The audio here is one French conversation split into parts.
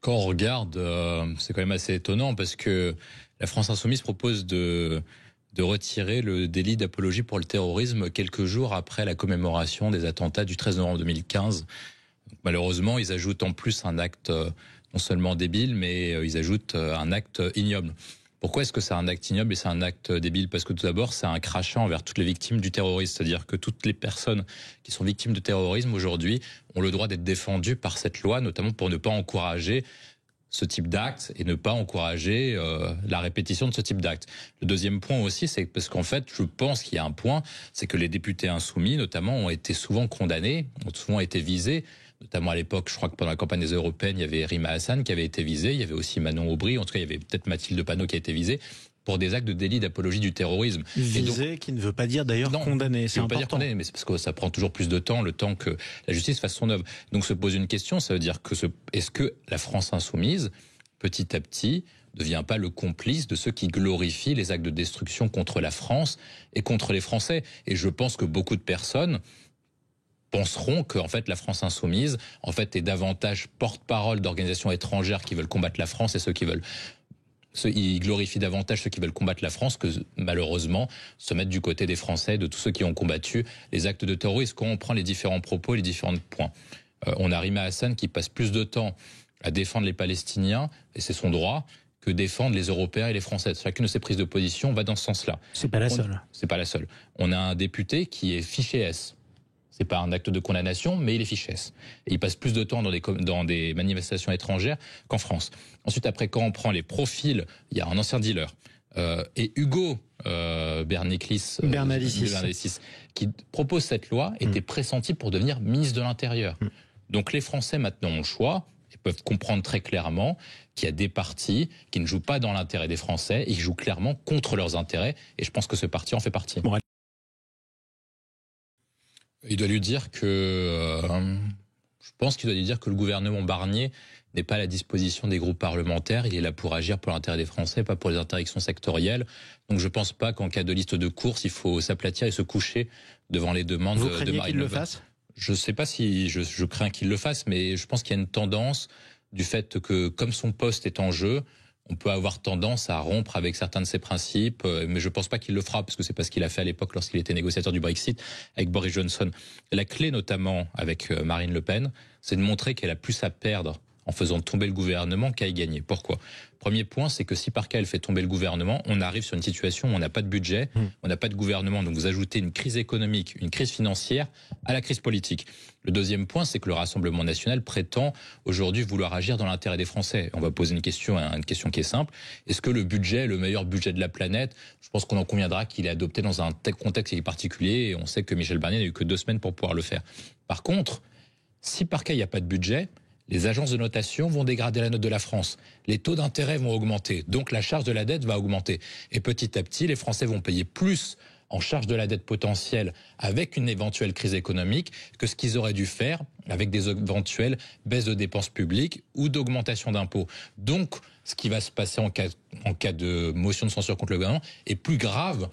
Quand on regarde, c'est quand même assez étonnant parce que la France Insoumise propose de retirer le délit d'apologie pour le terrorisme quelques jours après la commémoration des attentats du 13 novembre 2015. Donc, malheureusement, ils ajoutent en plus un acte non seulement débile, mais ils ajoutent un acte ignoble. Pourquoi est-ce que c'est un acte ignoble et c'est un acte débile? Parce que tout d'abord, c'est un crachat envers toutes les victimes du terrorisme. C'est-à-dire que toutes les personnes qui sont victimes de terrorisme aujourd'hui ont le droit d'être défendues par cette loi, notamment pour ne pas encourager ce type d'acte et ne pas encourager la répétition de ce type d'acte. Le deuxième point aussi, c'est parce qu'en fait, je pense qu'il y a un point, c'est que les députés insoumis, notamment, ont été souvent condamnés, ont souvent été visés. Notamment à l'époque, je crois que pendant la campagne des européennes, il y avait Rima Hassan qui avait été visée, il y avait aussi Manon Aubry, en tout cas il y avait peut-être Mathilde Panot qui a été visée pour des actes de délit d'apologie du terrorisme. Visé, qui ne veut pas dire d'ailleurs condamné, c'est important. Pas dire condamné, mais c'est parce que ça prend toujours plus de temps, le temps que la justice fasse son œuvre. Donc se pose une question, ça veut dire que est-ce que la France insoumise, petit à petit, ne devient pas le complice de ceux qui glorifient les actes de destruction contre la France et contre les Français? Et je pense que beaucoup de personnes penseront que en fait la France insoumise en fait est davantage porte-parole d'organisations étrangères qui veulent combattre la France et ils glorifient davantage ceux qui veulent combattre la France que malheureusement se mettre du côté des Français, de tous ceux qui ont combattu les actes de terrorisme. Quand on prend les différents propos, les différents points, on a Rima Hassan qui passe plus de temps à défendre les Palestiniens, et c'est son droit, que défendre les Européens et les Français. Chacune de ces prises de position va dans ce sens-là. C'est pas la seule. C'est pas la seule. On a un député qui est fiché S. C'est pas un acte de condamnation, mais il est fiché S. Et il passe plus de temps dans des manifestations étrangères qu'en France. Ensuite, après, quand on prend les profils, il y a un ancien dealer. Et Hugo Bernalicis, qui propose cette loi, était pressenti pour devenir ministre de l'Intérieur. Donc les Français maintenant ont le choix et peuvent comprendre très clairement qu'il y a des partis qui ne jouent pas dans l'intérêt des Français et qui jouent clairement contre leurs intérêts. Et je pense que ce parti en fait partie. Bon, il doit lui dire que... je pense qu'il doit lui dire que le gouvernement Barnier n'est pas à la disposition des groupes parlementaires. Il est là pour agir pour l'intérêt des Français, pas pour les interdictions sectorielles. Donc je pense pas qu'en cas de liste de courses, il faut s'aplatir et se coucher devant les demandes de Marine Le Pen. Vous craignez qu'il le fasse ? Je sais pas si je crains qu'il le fasse, mais je pense qu'il y a une tendance du fait que, comme son poste est en jeu, on peut avoir tendance à rompre avec certains de ses principes, mais je pense pas qu'il le fera, parce que c'est pas ce qu'il a fait à l'époque lorsqu'il était négociateur du Brexit avec Boris Johnson. La clé, notamment avec Marine Le Pen, c'est de montrer qu'elle a plus à perdre en faisant tomber le gouvernement qu'à y gagner. Pourquoi ? Premier point, c'est que si par cas elle fait tomber le gouvernement, on arrive sur une situation où on n'a pas de budget, on n'a pas de gouvernement, donc vous ajoutez une crise économique, une crise financière à la crise politique. Le deuxième point, c'est que le Rassemblement national prétend aujourd'hui vouloir agir dans l'intérêt des Français. On va poser une question qui est simple. Est-ce que le budget est le meilleur budget de la planète ? Je pense qu'on en conviendra qu'il est adopté dans un tel contexte particulier, et on sait que Michel Barnier n'a eu que 2 semaines pour pouvoir le faire. Par contre, si par cas il n'y a pas de budget, les agences de notation vont dégrader la note de la France. Les taux d'intérêt vont augmenter. Donc la charge de la dette va augmenter. Et petit à petit, les Français vont payer plus en charge de la dette potentielle avec une éventuelle crise économique que ce qu'ils auraient dû faire avec des éventuelles baisses de dépenses publiques ou d'augmentation d'impôts. Donc, ce qui va se passer en cas de motion de censure contre le gouvernement est plus grave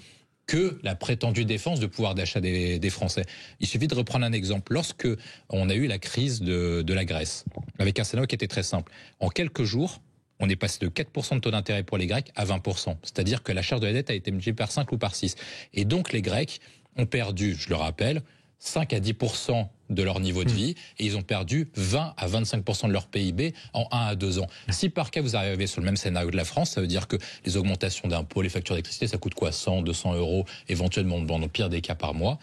que la prétendue défense de pouvoir d'achat des Français. Il suffit de reprendre un exemple. Lorsque on a eu la crise de la Grèce, avec un scénario qui était très simple, en quelques jours, on est passé de 4% de taux d'intérêt pour les Grecs à 20%. C'est-à-dire que la charge de la dette a été multipliée par 5 ou par 6. Et donc les Grecs ont perdu, je le rappelle, 5 à 10% de leur niveau de vie, et ils ont perdu 20 à 25% de leur PIB en 1 à 2 ans. Si par cas vous arrivez sur le même scénario de la France, ça veut dire que les augmentations d'impôts, les factures d'électricité, ça coûte quoi ? 100, 200 euros, éventuellement, dans le pire des cas, par mois.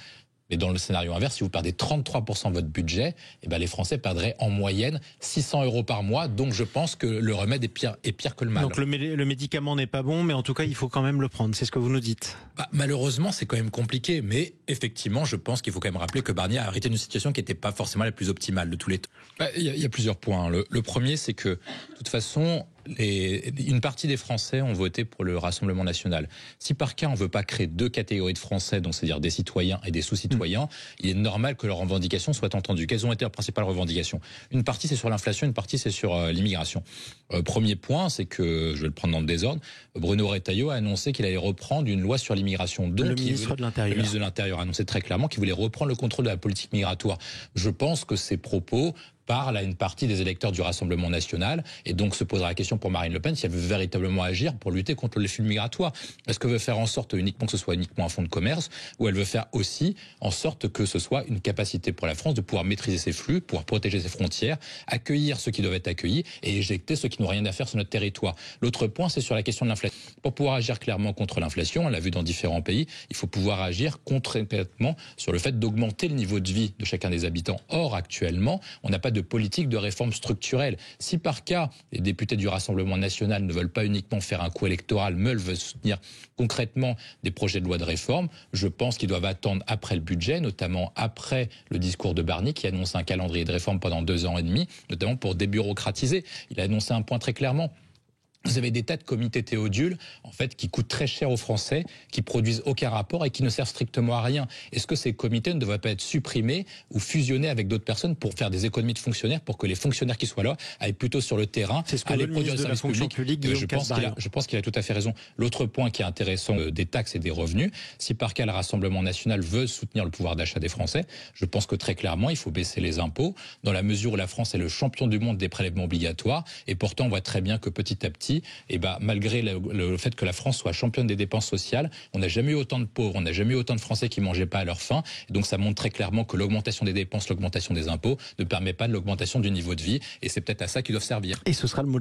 Mais dans le scénario inverse, si vous perdez 33% de votre budget, eh ben les Français perdraient en moyenne 600 euros par mois. Donc je pense que le remède est pire que le mal. Donc le médicament n'est pas bon, mais en tout cas, il faut quand même le prendre. C'est ce que vous nous dites. Malheureusement, c'est quand même compliqué. Mais effectivement, je pense qu'il faut quand même rappeler que Barnier a arrêté une situation qui n'était pas forcément la plus optimale de tous les temps. Il y a plusieurs points. Le premier, c'est que, de toute façon, une partie des Français ont voté pour le Rassemblement national. Si par cas on veut pas créer 2 catégories de Français, donc c'est-à-dire des citoyens et des sous-citoyens, il est normal que leurs revendications soient entendues. Quelles ont été leurs principales revendications ? Une partie c'est sur l'inflation, une partie c'est sur l'immigration. Premier point, c'est que, je vais le prendre dans le désordre, Bruno Retailleau a annoncé qu'il allait reprendre une loi sur l'immigration. Donc, le ministre de l'Intérieur a annoncé très clairement qu'il voulait reprendre le contrôle de la politique migratoire. Je pense que ces propos parle à une partie des électeurs du Rassemblement national, et donc se posera la question pour Marine Le Pen si elle veut véritablement agir pour lutter contre les flux migratoires. Est-ce qu'elle veut faire en sorte uniquement que ce soit uniquement un fonds de commerce, ou elle veut faire aussi en sorte que ce soit une capacité pour la France de pouvoir maîtriser ses flux, pouvoir protéger ses frontières, accueillir ceux qui doivent être accueillis et éjecter ceux qui n'ont rien à faire sur notre territoire. L'autre point, c'est sur la question de l'inflation. Pour pouvoir agir clairement contre l'inflation, on l'a vu dans différents pays, il faut pouvoir agir concrètement sur le fait d'augmenter le niveau de vie de chacun des habitants. Or, actuellement, on n'a pas de politique de réforme structurelle. Si par cas, les députés du Rassemblement national ne veulent pas uniquement faire un coup électoral, mais veulent soutenir concrètement des projets de loi de réforme, je pense qu'ils doivent attendre après le budget, notamment après le discours de Barnier qui annonce un calendrier de réforme pendant 2 ans et demi, notamment pour débureaucratiser. Il a annoncé un point très clairement. Vous avez des tas de comités théodules, en fait, qui coûtent très cher aux Français, qui produisent aucun rapport et qui ne servent strictement à rien. Est-ce que ces comités ne devraient pas être supprimés ou fusionnés avec d'autres personnes pour faire des économies de fonctionnaires, pour que les fonctionnaires qui soient là aillent plutôt sur le terrain, aller produire des services publics? Je pense qu'il a tout à fait raison. L'autre point qui est intéressant des taxes et des revenus, si par cas le Rassemblement national veut soutenir le pouvoir d'achat des Français, je pense que très clairement, il faut baisser les impôts, dans la mesure où la France est le champion du monde des prélèvements obligatoires, et pourtant on voit très bien que petit à petit, et malgré le fait que la France soit championne des dépenses sociales, on n'a jamais eu autant de pauvres, on n'a jamais eu autant de Français qui mangeaient pas à leur faim. Et donc ça montre très clairement que l'augmentation des dépenses, l'augmentation des impôts ne permet pas de l'augmentation du niveau de vie. Et c'est peut-être à ça qu'ils doivent servir. Et ce sera le mot